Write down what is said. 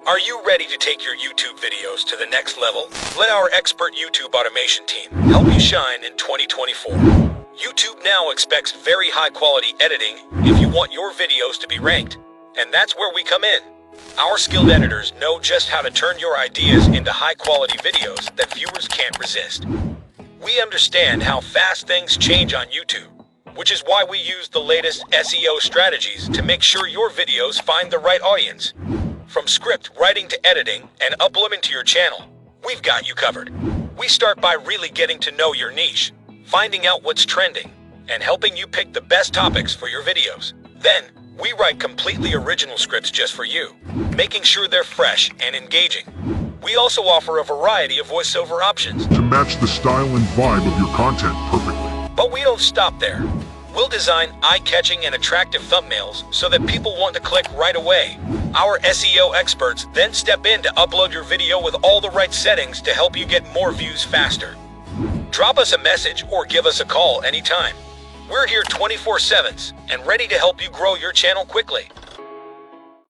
Are you ready to take your YouTube videos to the next level? Let our expert YouTube automation team help you shine in 2024. YouTube now expects very high-quality editing if you want your videos to be ranked. And that's where we come in. Our skilled editors know just how to turn your ideas into high-quality videos that viewers can't resist. We understand how fast things change on YouTube, which is why we use the latest SEO strategies to make sure your videos find the right audience. From script writing to editing and uploading to your channel, we've got you covered. We start by really getting to know your niche, finding out what's trending, and helping you pick the best topics for your videos. Then, we write completely original scripts just for you, making sure they're fresh and engaging. We also offer a variety of voiceover options to match the style and vibe of your content perfectly. But we don't stop there. We'll design eye-catching and attractive thumbnails so that people want to click right away. Our SEO experts then step in to upload your video with all the right settings to help you get more views faster. Drop us a message or give us a call anytime. We're here 24/7 and ready to help you grow your channel quickly.